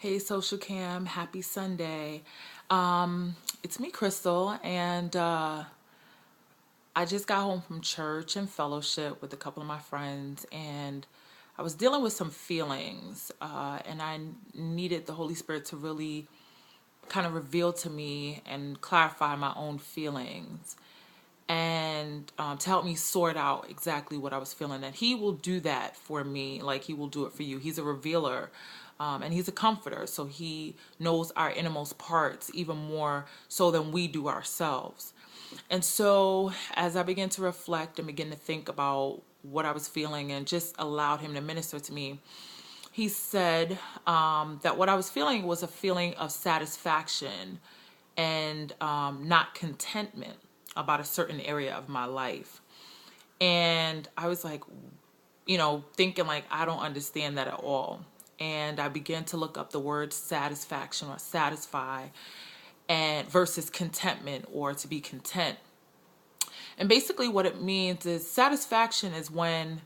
Hey, Social Cam, happy Sunday. It's me, Crystal, and I just got home from church and fellowship with a couple of my friends, and I was dealing with some feelings, and I needed the Holy Spirit to really kind of reveal to me and clarify my own feelings and to help me sort out exactly what I was feeling. And he will do that for me, like he will do it for you. He's a revealer, and he's a comforter. So he knows our innermost parts even more so than we do ourselves. And so as I began to reflect and begin to think about what I was feeling and just allowed him to minister to me, he said that what I was feeling was a feeling of satisfaction and not contentment about a certain area of my life. And I was like, thinking like, I don't understand that at all. And I began to look up the word satisfaction or satisfy and versus contentment or to be content. And basically what it means is satisfaction is when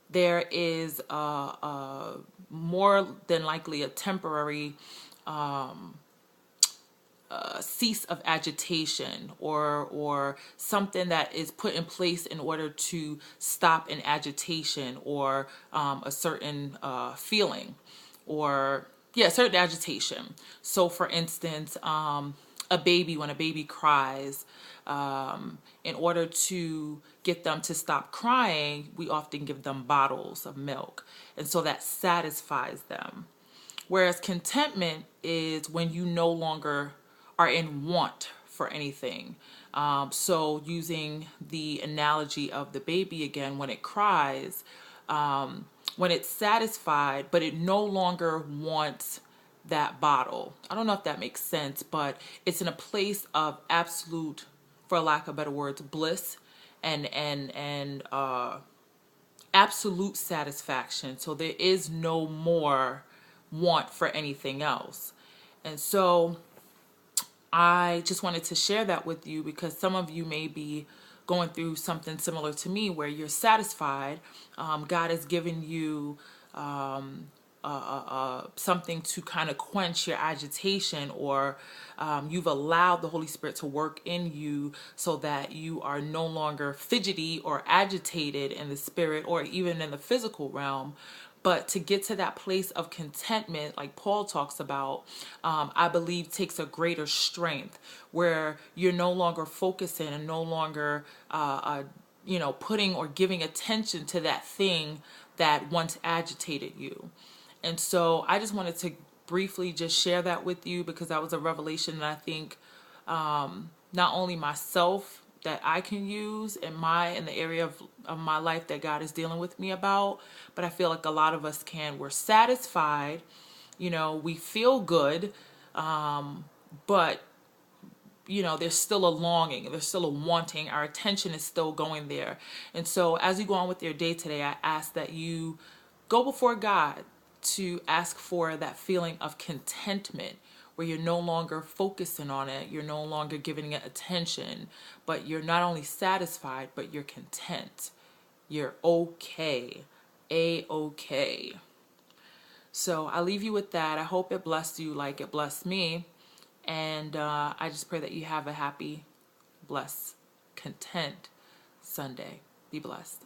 there is a more than likely a temporary cease of agitation or something that is put in place in order to stop an agitation or a certain feeling or certain agitation. So for instance, a baby, when a baby cries, in order to get them to stop crying, we often give them bottles of milk, and so that satisfies them. Whereas contentment is when you no longer are in want for anything. So using the analogy of the baby again, when it cries, when it's satisfied, but it no longer wants that bottle. I don't know if that makes sense, but it's in a place of absolute, for lack of better words, bliss and absolute satisfaction. So there is no more want for anything else. And so I just wanted to share that with you because some of you may be going through something similar to me where you're satisfied. God has given you something to kind of quench your agitation, or you've allowed the Holy Spirit to work in you so that you are no longer fidgety or agitated in the spirit or even in the physical realm. But to get to that place of contentment, like Paul talks about, I believe takes a greater strength where you're no longer focusing and no longer, putting or giving attention to that thing that once agitated you. And so I just wanted to briefly just share that with you because that was a revelation that I think not only myself that I can use in the area of my life that God is dealing with me about, but I feel like a lot of us can. We're satisfied, we feel good, but there's still a longing, there's still a wanting, our attention is still going there. And so as you go on with your day today, I ask that you go before God to ask for that feeling of contentment where you're no longer focusing on it, you're no longer giving it attention, but you're not only satisfied, but you're content. You're okay. A-okay. So I leave you with that. I hope it blessed you like it blessed me. And I just pray that you have a happy, blessed, content Sunday. Be blessed.